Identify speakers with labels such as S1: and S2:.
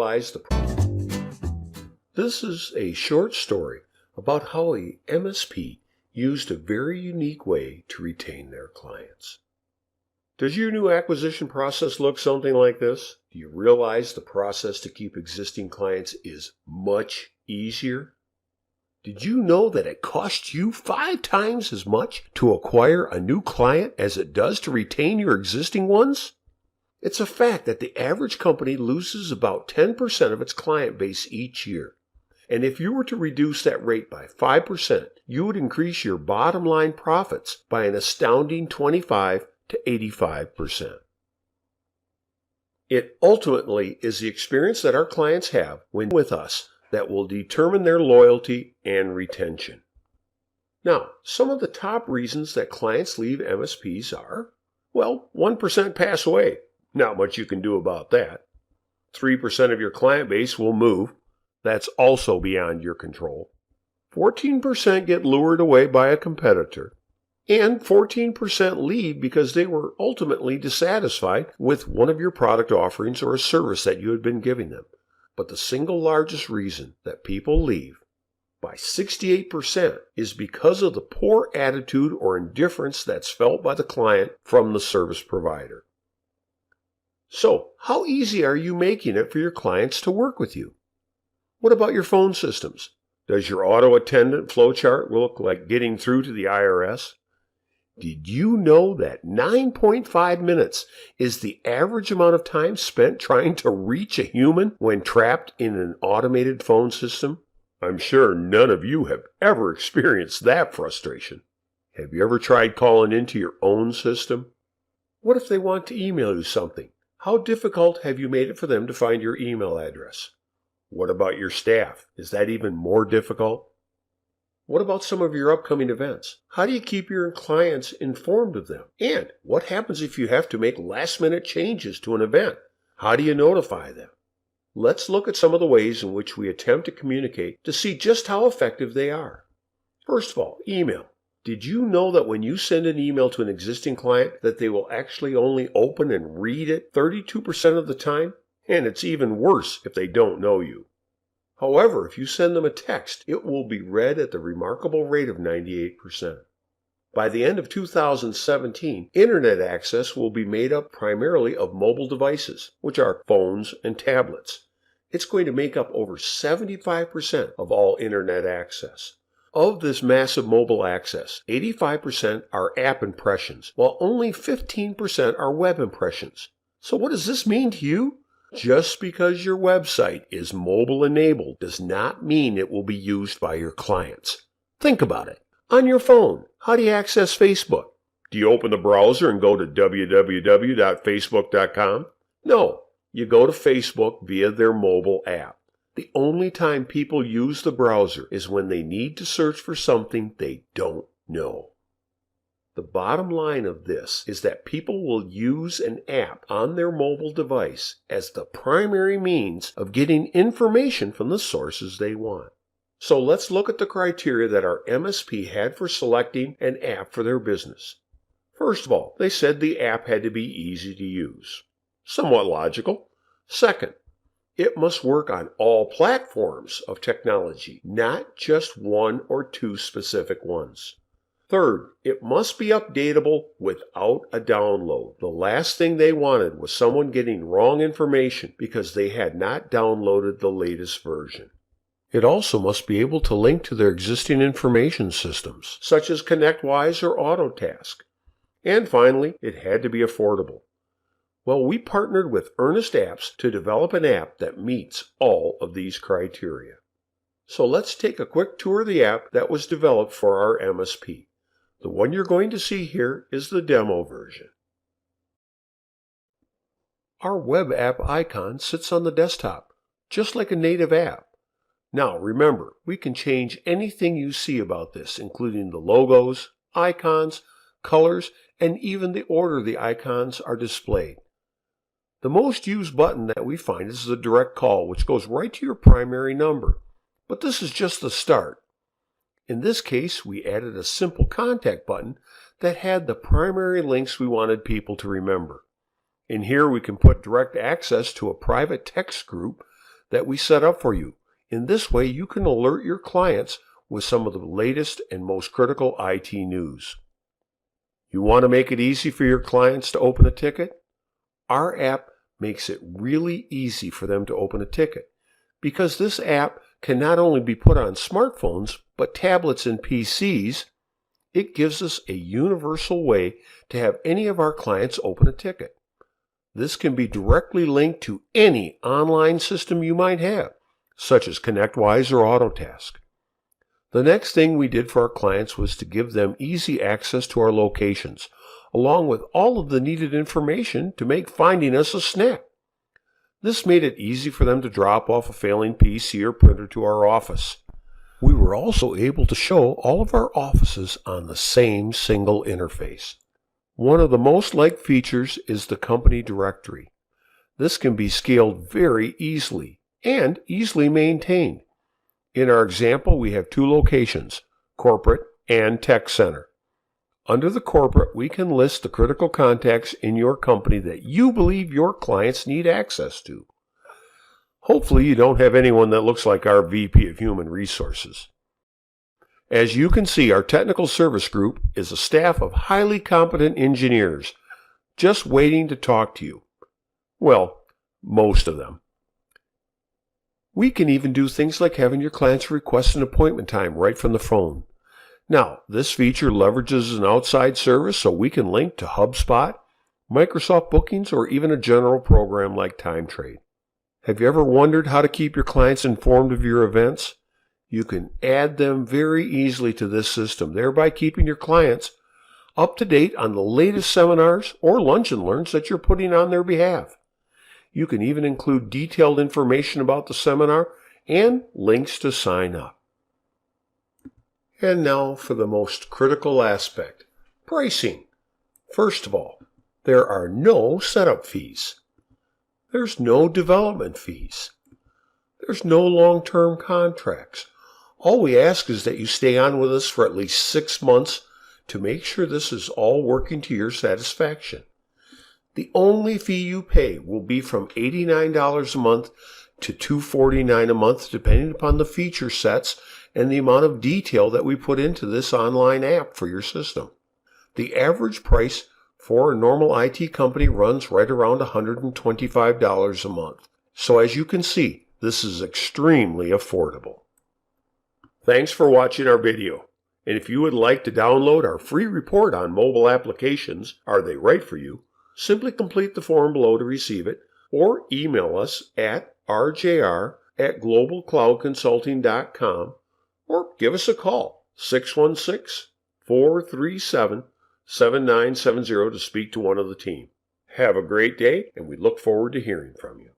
S1: realize This is a short story about how a MSP used a very unique way to retain their clients. Does your new acquisition process look something like this? Do you realize the process to keep existing clients is much easier? Did you know that it costs you 5 times as much to acquire a new client as it does to retain your existing ones? It's a fact that the average company loses about 10% of its client base each year. And if you were to reduce that rate by 5%, you would increase your bottom line profits by an astounding 25 to 85%. It ultimately is the experience that our clients have when with us that will determine their loyalty and retention. Now, some of the top reasons that clients leave MSPs are, 1% pass away. Not much you can do about that. 3% of your client base will move. That's also beyond your control. 14% get lured away by a competitor. And 14% leave because they were ultimately dissatisfied with one of your product offerings or a service that you had been giving them. But the single largest reason that people leave, by 68%, is because of the poor attitude or indifference that's felt by the client from the service provider. So, how easy are you making it for your clients to work with you? What about your phone systems? Does your auto attendant flowchart look like getting through to the IRS? Did you know that 9.5 minutes is the average amount of time spent trying to reach a human when trapped in an automated phone system? I'm sure none of you have ever experienced that frustration. Have you ever tried calling into your own system? What if they want to email you something? How difficult have you made it for them to find your email address? What about your staff? Is that even more difficult? What about some of your upcoming events? How do you keep your clients informed of them? And what happens if you have to make last-minute changes to an event? How do you notify them? Let's look at some of the ways in which we attempt to communicate to see just how effective they are. First of all, email. Did you know that when you send an email to an existing client that they will actually only open and read it 32% of the time? And it's even worse if they don't know you. However, if you send them a text, it will be read at the remarkable rate of 98%. By the end of 2017, Internet access will be made up primarily of mobile devices, which are phones and tablets. It's going to make up over 75% of all Internet access. Of this massive mobile access, 85% are app impressions, while only 15% are web impressions. So what does this mean to you? Just because your website is mobile enabled does not mean it will be used by your clients. Think about it. On your phone, how do you access Facebook? Do you open the browser and go to www.facebook.com? No, you go to Facebook via their mobile app. The only time people use the browser is when they need to search for something they don't know. The bottom line of this is that people will use an app on their mobile device as the primary means of getting information from the sources they want. So let's look at the criteria that our MSP had for selecting an app for their business. First of all, they said the app had to be easy to use. Somewhat logical. Second, it must work on all platforms of technology, not just one or two specific ones. Third, it must be updatable without a download. The last thing they wanted was someone getting wrong information because they had not downloaded the latest version. It also must be able to link to their existing information systems, such as ConnectWise or Autotask. And finally, it had to be affordable. Well, we partnered with Earnest Apps to develop an app that meets all of these criteria. So let's take a quick tour of the app that was developed for our MSP. The one you're going to see here is the demo version. Our web app icon sits on the desktop, just like a native app. Now remember, we can change anything you see about this, including the logos, icons, colors, and even the order the icons are displayed. The most used button that we find is the direct call, which goes right to your primary number. But this is just the start. In this case, we added a simple contact button that had the primary links we wanted people to remember. In here, we can put direct access to a private text group that we set up for you. In this way, you can alert your clients with some of the latest and most critical IT news. You want to make it easy for your clients to open a ticket? Our app makes it really easy for them to open a ticket, because this app can not only be put on smartphones, but tablets and PCs. It gives us a universal way to have any of our clients open a ticket. This can be directly linked to any online system you might have, such as ConnectWise or Autotask. The next thing we did for our clients was to give them easy access to our locations, along with all of the needed information to make finding us a snap. This made it easy for them to drop off a failing PC or printer to our office. We were also able to show all of our offices on the same single interface. One of the most liked features is the company directory. This can be scaled very easily and easily maintained. In our example, we have 2 locations, corporate and tech center. Under the corporate, we can list the critical contacts in your company that you believe your clients need access to. Hopefully you don't have anyone that looks like our VP of Human Resources. As you can see, our technical service group is a staff of highly competent engineers just waiting to talk to you. Well, most of them. We can even do things like having your clients request an appointment time right from the phone. Now, this feature leverages an outside service so we can link to HubSpot, Microsoft Bookings, or even a general program like TimeTrade. Have you ever wondered how to keep your clients informed of your events? You can add them very easily to this system, thereby keeping your clients up to date on the latest seminars or lunch and learns that you're putting on their behalf. You can even include detailed information about the seminar and links to sign up. And now for the most critical aspect, pricing. First of all, there are no setup fees. There's no development fees. There's no long-term contracts. All we ask is that you stay on with us for at least 6 months to make sure this is all working to your satisfaction. The only fee you pay will be from $89 a month to $249 a month, depending upon the feature sets and the amount of detail that we put into this online app for your system. The average price for a normal IT company runs right around $125 a month. So as you can see, this is extremely affordable. Thanks for watching our video. And if you would like to download our free report on mobile applications, Are They Right For You? Simply complete the form below to receive it, or email us at rjr@globalcloudconsulting.com, or give us a call, 616-437-7970 to speak to one of the team. Have a great day, and we look forward to hearing from you.